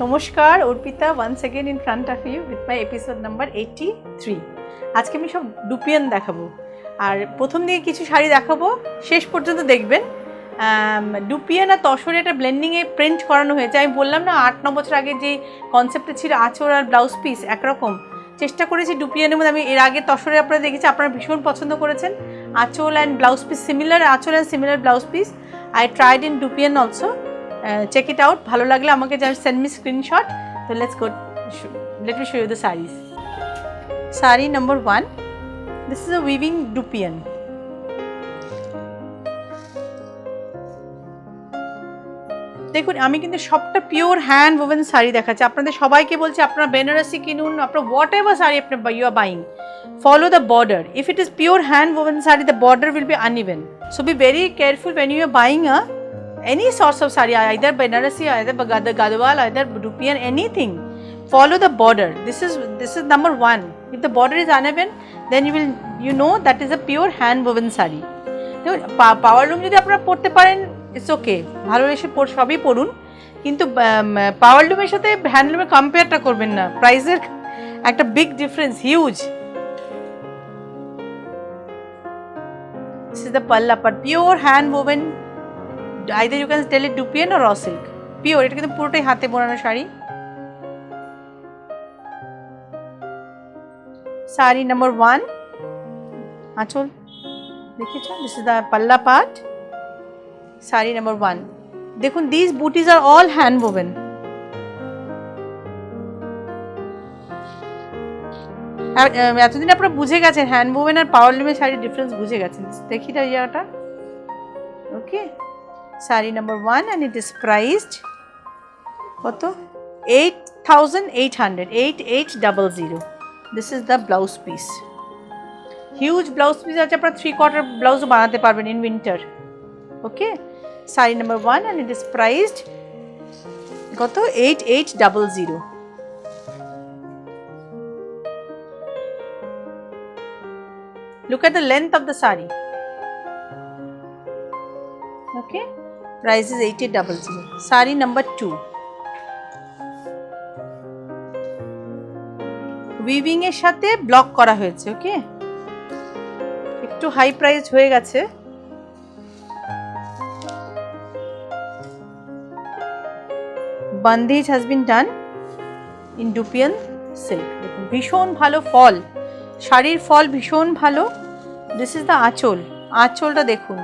নমস্কার, Arpita once again in front of you with my episode number 83. আজকে আমি সব ডুপিয়ান দেখাবো, আর প্রথম দিকে কিছু শাড়ি দেখাবো, শেষ পর্যন্ত দেখবেন। ডুপিয়ান আর তসরে একটা ব্লেন্ডিংয়ে প্রিন্ট করানো হয়েছে। আমি বললাম না 8-9 বছর আগে যে কনসেপ্টটা ছিল আঁচল আর ব্লাউজ পিস একরকম, চেষ্টা করেছি ডুপিয়ানের মধ্যে। আমি এর আগে তসরে আপনারা দেখেছি, আপনারা ভীষণ পছন্দ করেছেন। আঁচল অ্যান্ড ব্লাউজ পিস সিমিলার, আঁচল and similar blouse piece. I tried in dupion also. Check it out. ভালো লাগলে আমাকে just send me screenshot. So let's go. Let me show you the sarees. Saree number 1. This is a weaving Dupian. দেখুন, আমি কিন্তু সবটা pure hand woven sari দেখাচ্ছি। আপনাদের সবাইকে বলছি আপনারা বেনারসি কিনুন, আপনারা হোয়াট এভার শাড়ি আপনি you are buying, follow the border. If it is pure hand woven saree, the border will be uneven. So be very careful when you are buying any sorts of saree, either Banarasi, either Gadwal, either Dupian, anything. Follow the border. This is number 1. If the border is uneven, then you know that is a pure hand woven saree. পাওয়ার লুম যদি আপনারা পড়তে পারেন, it's okay, ভালো এসে সবই পড়ুন, কিন্তু পাওয়ার লুমের সাথে হ্যান্ডলুমের কম্পেয়ারটা করবেন না। প্রাইসের একটা big difference, huge. This is the palla part, pure hand woven. Either you can tell it Dupian or raw silk. Pure, এটা কিন্তু পুরোটাই হাতে বোনানো শাড়ি। Saree number 1. আঁচল দেখেছো? This is the palla part. Saree number 1. দেখুন, these booties are all hand woven. এতদিন আপনারা বুঝে গেছেন হ্যান্ড ওভেন আর পাওয়ার লুমের শাড়ির ডিফারেন্স বুঝে গেছেন। দেখি না জায়গাটা, ওকে। Saree number 1 and it is priced কত? 8,800, 8800. This is the blouse piece. Huge blouse piece আছে, আপনারা 3/4 ব্লাউজও বানাতে পারবেন in winter. Okay. Saree number 1 and it is priced কত? 8800. Look at the length of the saree. Okay. Price is 8800. Saree number 2. Weaving এর সাথে block করা হয়েছে, ওকে। একটু হাই প্রাইস হয়ে গেছে। bandage has been done in Dupian silk. দেখুন, ভীষণ ভালো ফল, শাড়ির ফল ভীষণ ভালো। This is the আঁচল, আঁচলটা দেখুন।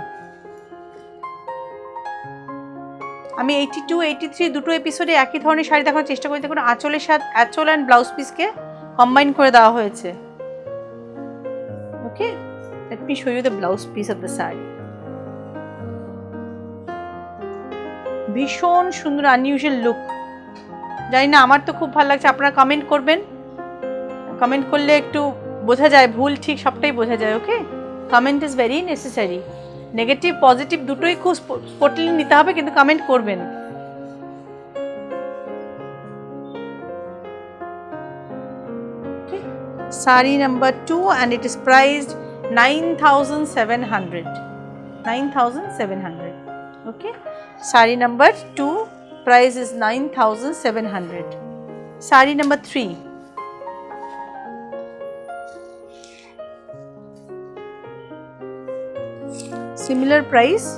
আমি 82, 83 দুটো এপিসোডে একই ধরনের শাড়ি দেখানোর চেষ্টা করি। দেখুন, আঁচলের সাথে আঁচল অ্যান্ড ব্লাউজ পিসকে কম্বাইন করে দেওয়া হয়েছে, okay. Let me show you the blouse piece of the sari. ভীষণ সুন্দর আনইউজুয়াল লুক। জানি না, আমার তো খুব ভালো লাগছে। আপনারা কমেন্ট করবেন, কমেন্ট করলে একটু বোঝা যায় ভুল ঠিক সবটাই বোঝা যায়, okay. Comment is very necessary. Negative positive দুটোই খুব স্পোর্টলি নিতে হবে, কিন্তু কমেন্ট করবেন। Saree number 2 and it is priced 9,700. 9,700. Okay. Saree number 2 price is 9,700. Saree number 3. Similar price.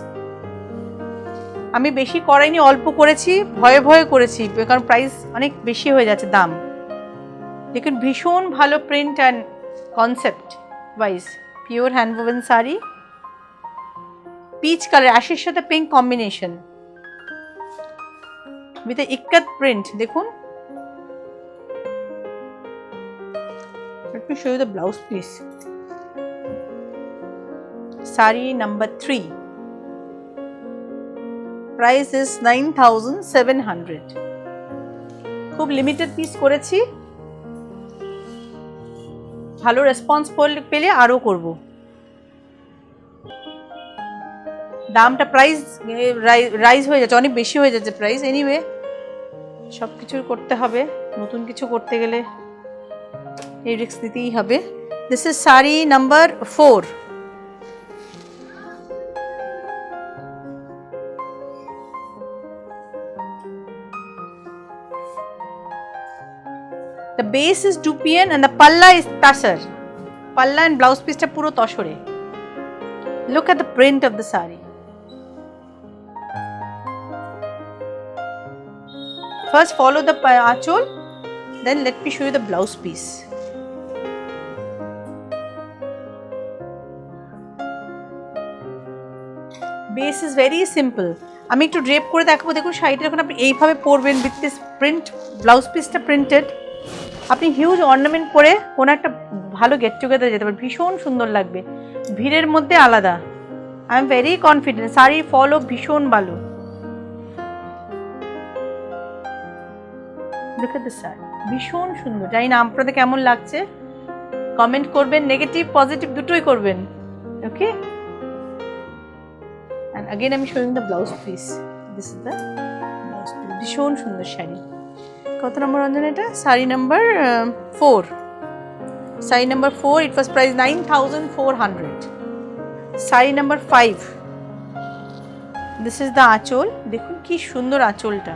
আমি বেশি করাইনি, অল্প করেছি, ভয়ে ভয়ে করেছি, কারণ প্রাইস অনেক বেশি হয়ে যাচ্ছে দাম। দেখুন, ভীষণ ভালো print and concept wise, pure hand woven sari, peach colour, অ্যাশের সাথে pink combination with ikat print. দেখুন, let me show you the blouse piece. Saree number 3. Price is 9,700. খুব লিমিটেড পিস করেছি, ভালো রেসপন্স পেলে আরও করব। দামটা প্রাইস রাইজ হয়ে যাচ্ছে, অনেক বেশি হয়ে যাচ্ছে প্রাইস। এনিওয়ে, সব কিছু করতে হবে, নতুন কিছু করতে গেলে এই রিস্ক নিতেই হবে। This is sari number 4. The base is dupion and the palla is tasar. Palla and blouse piece ta puro toshore. Look at the print of the sari. First follow the achol, then let me show you the blouse piece. Base is very simple. আমি একটু drape করে দেখাবো, দেখুন শাড়িটা যখন আপনি এইভাবে পরবেন উইথ দিস প্রিন্ট, ব্লাউজ পিসটা প্রিন্টেড, আপনি হিউজ অর্নামেন্ট পরে কোনো একটা ভালো গেট টুগেদার যেতে পারেন, ভীষণ সুন্দর লাগবে, ভিড়ের মধ্যে আলাদা। I am very confident, sari follow ভীষণ ভালো। লুক এট দিস শাড়ি, ভীষণ সুন্দর। জানি না আপনাদের কেমন লাগছে, কমেন্ট করবেন, নেগেটিভ পজিটিভ দুটোই করবেন। ওকে, and again I'm showing the blouse piece. This is the blouse piece. ভীষণ সুন্দর শাড়ি। কত নম্বর অঞ্জনা এটা? Sari number 4। Sari number 4, it was price 9400. Sari number 5, this is the আঁচল। দেখুন কি সুন্দর আঁচলটা,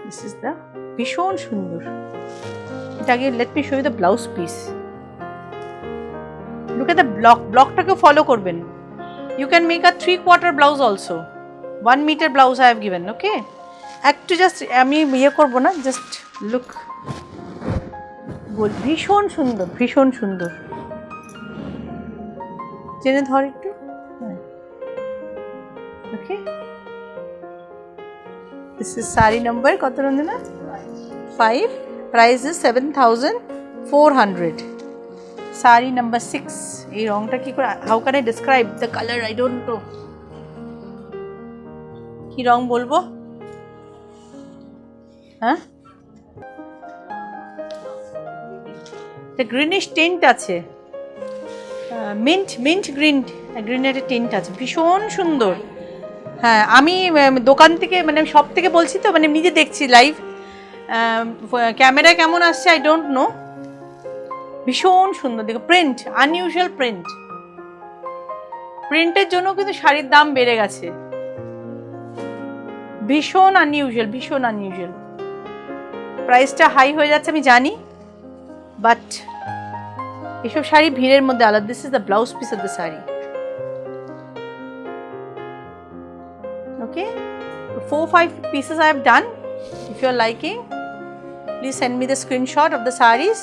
this is the ভীষণ সুন্দর। এটা আগে let me show you the blouse piece. Look at the ব্লকটাকে ফলো করবেন। You can make a 3/4 blouse also. 1 meter blouse I have given, okay? একটু জাস্ট আমি ইয়ে করবো না, জাস্ট লুক, বল ভীষণ সুন্দর, ভীষণ সুন্দর। চেনে ধর একটু, ওকে। This is শাড়ি নাম্বার কত Ranjana? 5, price is 7400. Sari number 6, এই রংটা কি করে, how can I describe the color? I don't know, কি রং বলবো, হ্যাঁ the greenish tint আছে, mint গ্রিনের টিন্ট আছে, ভীষণ সুন্দর। হ্যাঁ, আমি দোকান থেকে মানে সব থেকে বলছি তো, মানে নিজে দেখছি লাইভ, ক্যামেরা কেমন আসছে আই ডোন্ট নো, ভীষণ সুন্দর। দেখো প্রিন্ট, আনইউজুয়াল প্রিন্ট, প্রিন্টের জন্য কিন্তু শাড়ির দাম বেড়ে গেছে, ভীষণ আনইউজুয়াল, ভীষণ আনইউজুয়াল। প্রাইসটা হাই হয়ে যাচ্ছে আমি জানি, বাট এসব শাড়ি ভিড়ের মধ্যে আলাদা। This is the blouse piece of the sari, okay. 4-5 pieces I have done. If you are liking, please send me the screenshot of the sarees.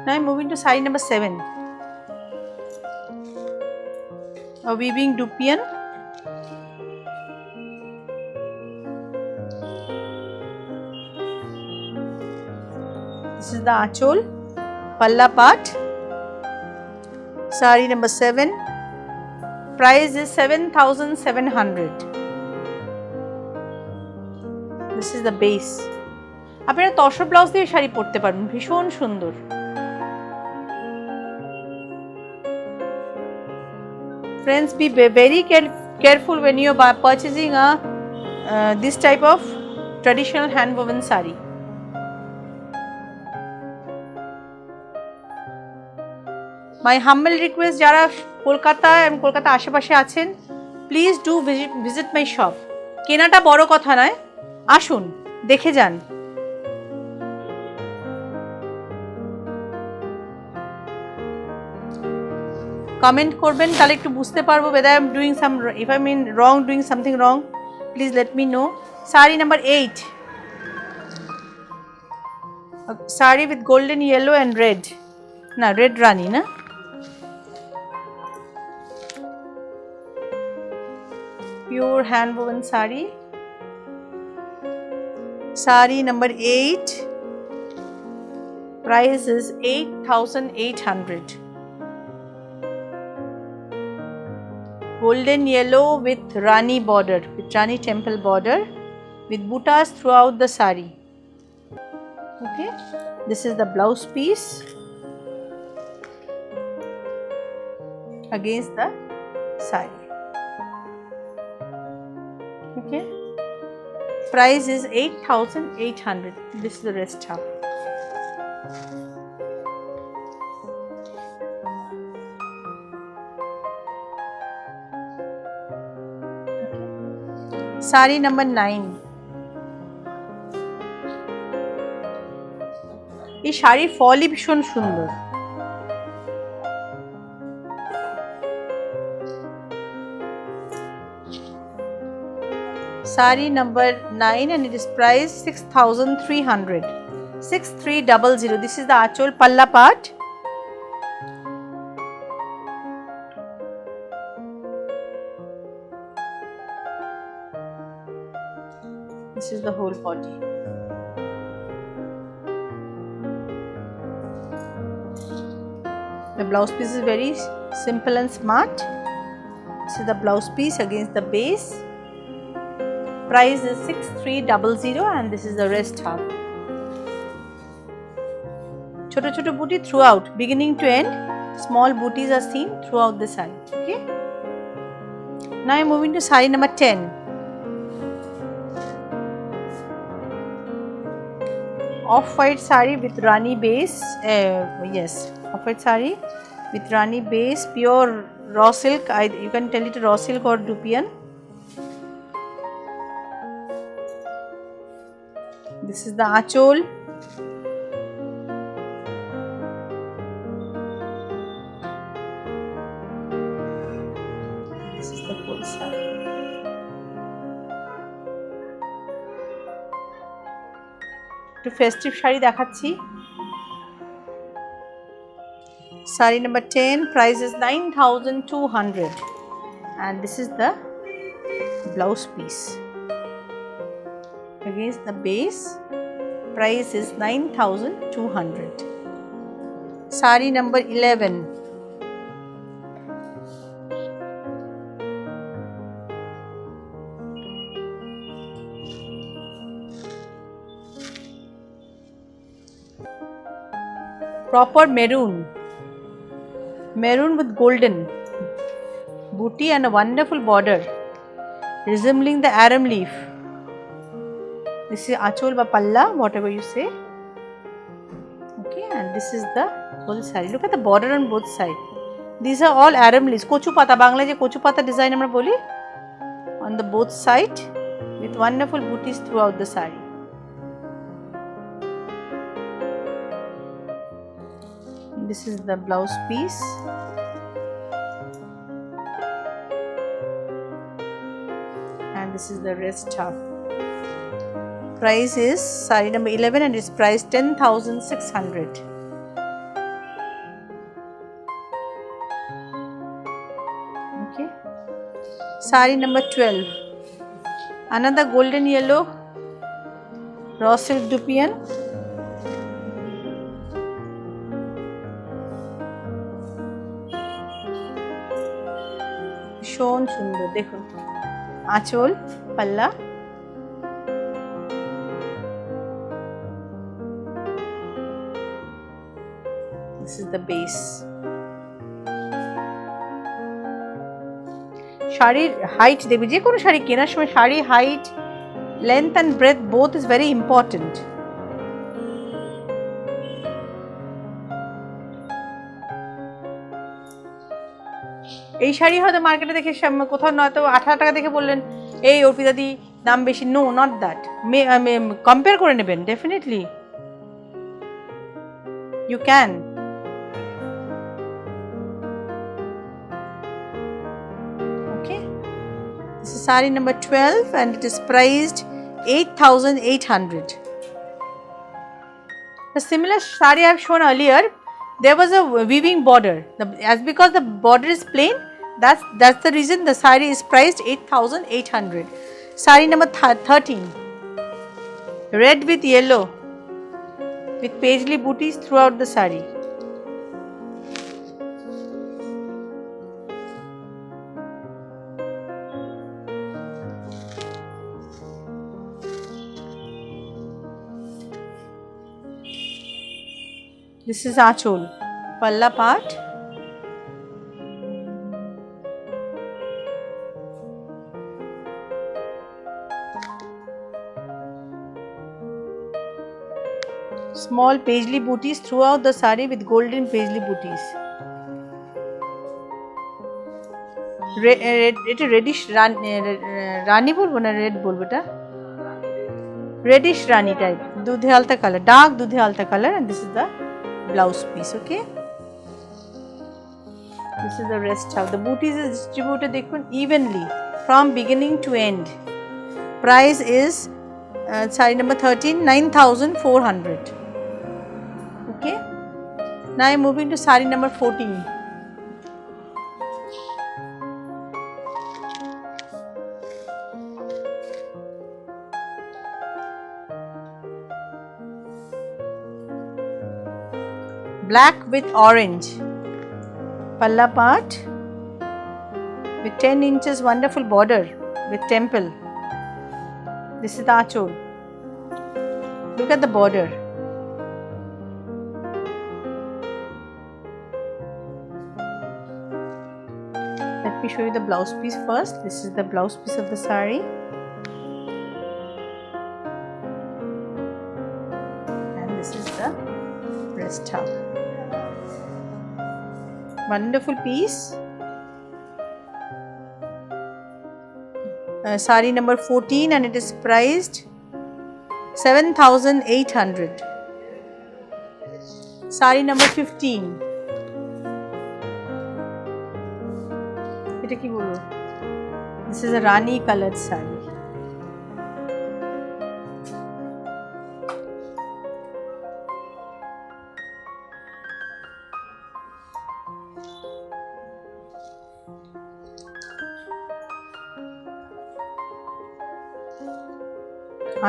Now I'm moving to saree number 7, a weaving dupion. This is the achol, palla part. Saree number 7, price is 7700. This is the base. আপনারা tussar blouse দিয়ে শাড়ি পরতে পারবেন, ভীষণ সুন্দর। Friends, be very careful when you are purchasing this type of traditional hand woven sari. My humble request, যারা কলকাতা এবং কলকাতা আশেপাশে আছেন, please do visit my shop. কেনাটা বড় কথা নয়, আসুন দেখে যান। কমেন্ট করবেন, তাহলে একটু বুঝতে পারবো whether I am doing some, if I mean wrong, doing something wrong, please let me know. Saree number 8, a saree with golden yellow and red, na red rani na, pure hand woven saree. Saree number 8, price is 8800. Golden yellow with Rani border, with Rani temple border, with buttas throughout the saree. Okay, this is the blouse piece against the saree. Okay, price is 8800. This is the rest half. Sari number 9. এই শাড়ি ফলই ভীষণ সুন্দর। Sari number 9 and it is priced 6,300. 6300. This is the achol palla part. This is the whole body. The blouse piece is very simple and smart. This is the blouse piece against the base. Price is 6300 and this is the rest half. Choto choto booty throughout, beginning to end. Small booties are seen throughout the sari. Okay. Now I am moving to sari number 10. Off-white sari with Rani base. Yes, off-white sari with Rani base, pure raw silk. You can tell it raw silk or dupion. This is the achol. This is the full sari. To festive shari দেখাচ্ছি। Sari number 10, price is 9,200 and this is the blouse piece. Against the base, price is 9,200. Sari number 11. Proper maroon with golden booty and a wonderful border resembling the arum leaf. This is achol ba palla, whatever you say. Okay, and this is the whole sari. Look at the border on both sides. These are all arum leaves. Kochu pata, Bangla je kochu pata design amra boli. On the both side with wonderful booties throughout the sari. This is the blouse piece. And this is the rest half. Price is sari number 11 and it's priced 10,600. Okay. Sari number 12. Another golden yellow raw silk dupion. ভীষণ সুন্দর দেখুন আঁচল পাল্লা this is the base শাড়ির height দেখবে যে কোনো শাড়ি কেনার সময় sari height length and breadth both is very important এই শাড়ি হয়তো মার্কেটে দেখে কোথাও নয়তো 18 টাকা দেখে বললেন এই অর্পিতাদি দাম বেশি নো নট দ্যাট কম্পেয়ার করে নেবেন definitely you can okay this is saree number 12 and it is priced 8,800. The similar saree I have shown earlier, there was a weaving border. As because the border is plain, that's the reason the saree is priced 8,800. Saree number 13, red with yellow, with paisley booties throughout the saree. This is achol, palla part. Small paisley booties throughout the saree with golden paisley booties. এটা radish রানি বলবো না red বলবো, এটা reddish rani type, dudhe alta color, dark dudhe alta color, and this is the blouse piece. Okay, this is the rest how the booties is distributed evenly from beginning to end. Price is saree number 13, 9,400. Okay, now I am moving to saree number 14. Black with orange, palla part with 10 inches wonderful border with temple. This is the achol. Look at the border. Let me show you the blouse piece first. This is the blouse piece of the saree. And this is the breast half. Wonderful piece. Saree number 14 and it is priced 7,800. Saree number 15. এটা কি বলবো? This is a rani colored saree.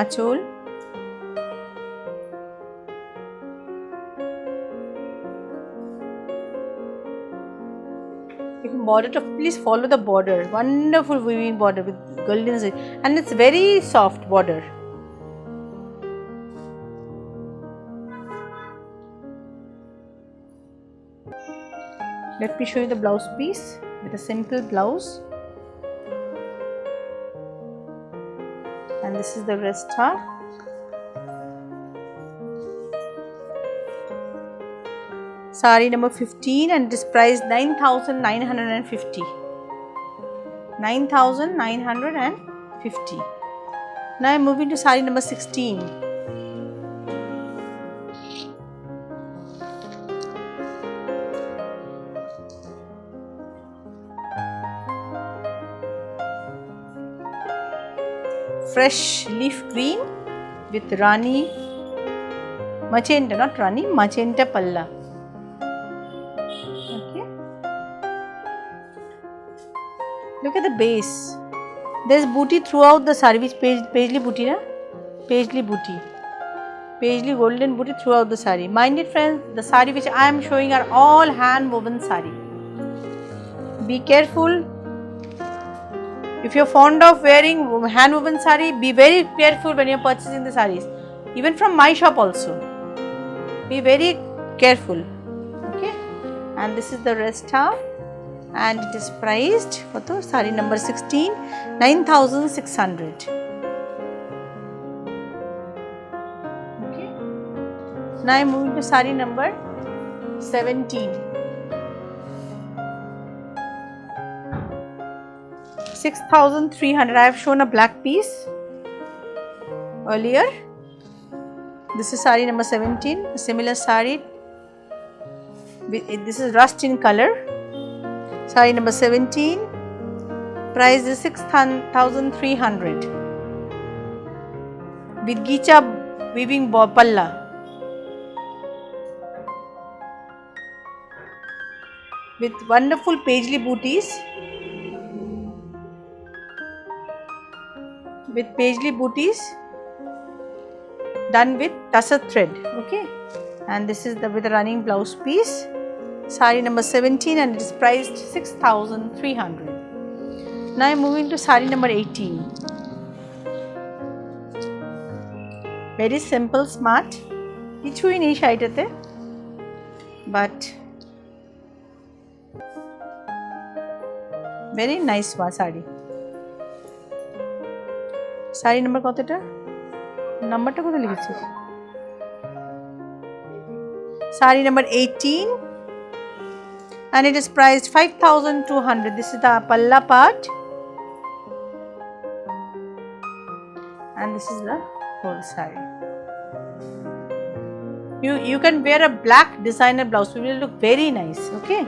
Achol, border to please follow the border, wonderful weaving border with golden zari, and it's very soft border. Let me show you the blouse piece with a simple blouse. And this is the rest half. Saree number 15 and it is priced 9,950. 9,950. Now I am moving to saree number 16. Fresh leaf green with rani magenta, not rani, magenta palla. Okay, look at the base. There is booty throughout the saree, which paisley booty, na? Paisley booty, paisley golden booty throughout the saree. Mind it, friends, the saree which I am showing are all hand woven saree. Be careful. If you are fond of wearing hand woven saree, be very careful when you are purchasing the sarees. Even from my shop also. Be very careful. Okay. And this is the rest half. And it is priced for the saree number 16, 9,600. Okay. Now I am moving to saree number 17. 6,300. I have shown a black piece earlier. This is saree number 17, a similar saree. This is rust in color. Saree number 17, price is 6,300 with Gicha weaving palla. With wonderful paisley booties. With paisley booties done with tussar thread. Okay, and this is the with a running blouse piece. Saree number 17 and it is priced 6,300. Now I am moving to saree number 18. Very simple, smart. কিছুই নেই শাড়িটাতে, but very nice saree. Sari number কতটা? নাম্বারটা কোথায় লিখেছিস? Sari number 18 and it is priced 5,200. This is the palla part and this is the whole saree. You can wear a black designer blouse, it will look very nice. Okay,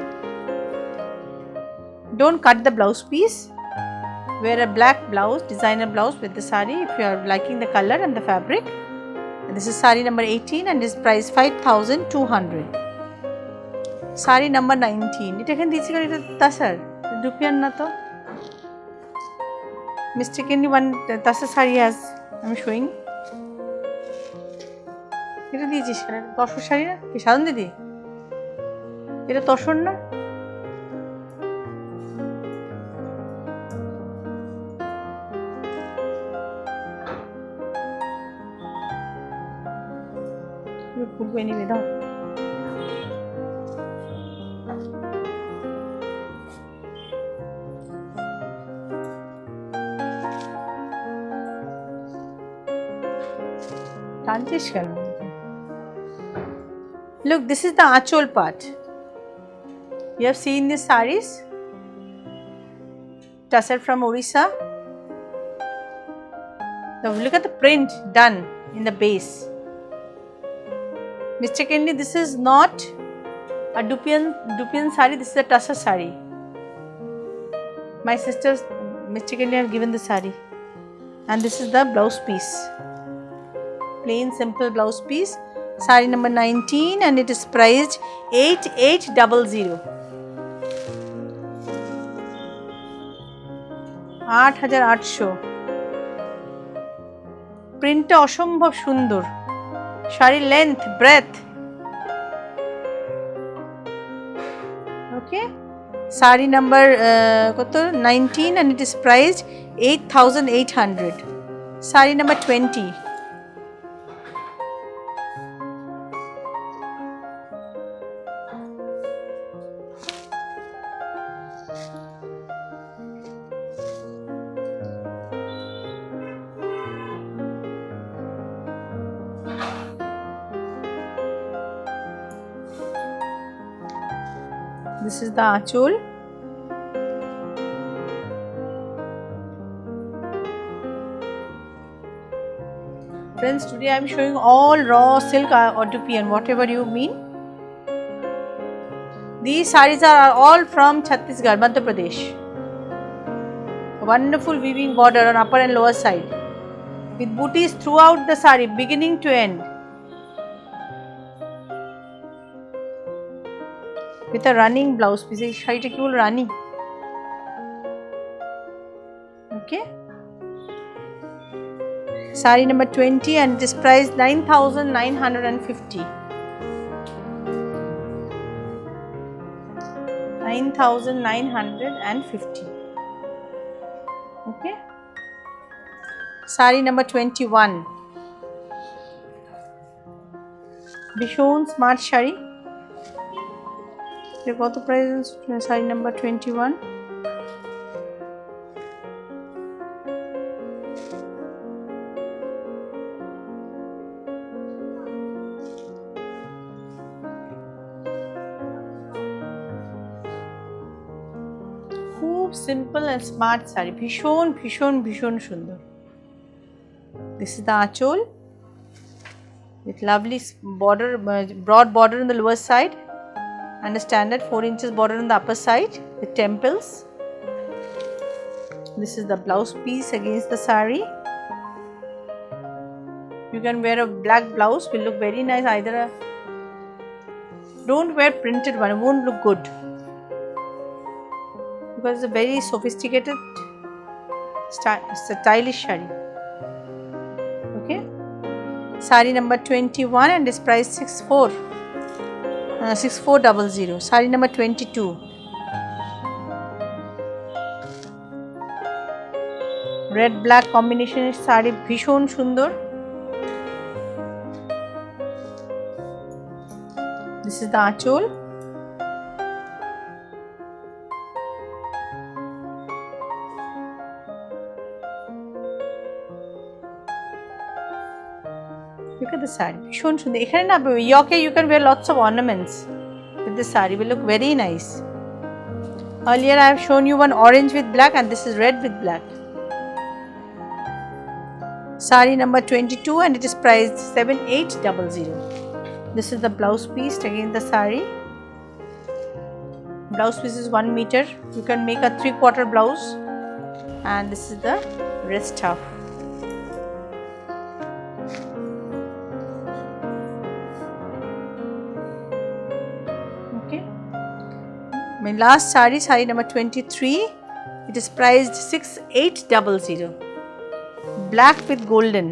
don't cut the blouse piece, wear a black blouse, designer blouse with the saree if you are liking the color and the fabric. And this is saree number 18 and is priced 5,200. Saree number 19. It can dichi kare tasar dupian na to mistakenly one tasar saree has I am showing. এটা দিয়েছিস কেন? তসর শাড়ি না কি সাধন দিদি? এটা তসর না? খুলবে নিবে দাও। টানছিস কেন? Look, this is the achol part. You have seen these sarees, tussar from Orissa. Now look at the print done in the base. Mistakenly, this is not a dupian saree. This is a tussar saree. My sisters mistakenly have given the saree, and this is the blouse piece. Plain simple blouse piece. Saree number 19 and it is priced 8,800. 8,800. প্রিন্টটা অসম্ভব সুন্দর, শাড়ির length breadth. ওকে, sari number কত 19 and it is priced 8,800. Sari number 20. This is the achol. Friends, today I am showing all raw silk or dupian, whatever you mean. These sarees are all from Chhattisgarh, Madhya Pradesh. A wonderful weaving border on upper and lower side with booties throughout the saree, beginning to end. With a running blouse piece. এই শাড়িটা কি বল রানি? Okay. Saree number 20 and it is priced 9,950. 9,950. Okay. Saree number 21. ভীষণ smart sari. কত price? Sari number 21। খুব simple and smart sari, ভীষণ ভীষণ ভীষণ সুন্দর। This is the achol with lovely border, broad border on the lower side and a standard 4 inches border on the upper side with temples. This is the blouse piece against the saree. You can wear a black blouse, will look very nice. Either a don't wear printed one, it won't look good because it's a very sophisticated stylish saree. Okay, saree number 21 and is priced 6400. Saree number 22. Red black combination saree, ভীষণ সুন্দর। This is the achol. Look at the saree, ভীষণ সুন্দর। এখানে না yoke you can wear lots of ornaments with this saree, will look very nice. Earlier I have shown you one orange with black, and this is red with black. Sari number 22, and it is priced 7800. This is the blouse piece, again the sari. Blouse piece is 1 meter. You can make a 3/4 blouse, and this is the wrist half. Okay. My last sari, sari number 23. It is priced 6800. Black with golden.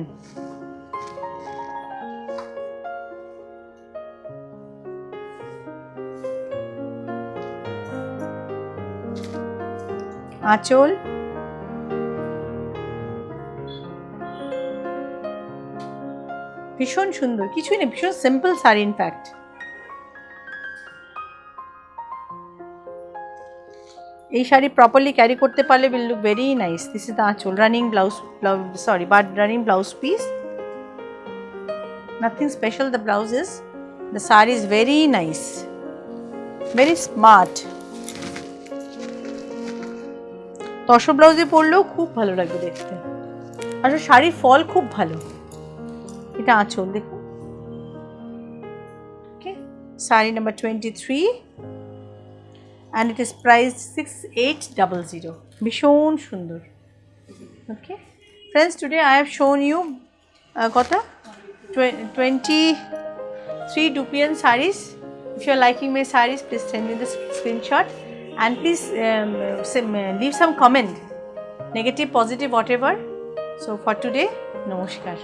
আঁচল, ভীষণ সুন্দর, কিছুই না, ভীষণ simple sari in fact. এই sari properly carry করতে পারলে will look very nice. This is the anchal, running blouse, running blouse piece. Nothing special the blouse is. The saree is very nice, very smart. Tussar ব্লাউজে পরলেও খুব ভালো লাগবে দেখতে। আসলে শাড়ির ফল খুব ভালো। এটা আঁচল দেখুন। ওকে, sari number 23, and it is priced 6800. ভীষণ সুন্দর। ওকে friends, today I have shown you kota 23 Dupian sarees. If you are liking my sarees, please send me the screenshot, and please leave some comment, negative, positive, whatever. So for today, namaskar.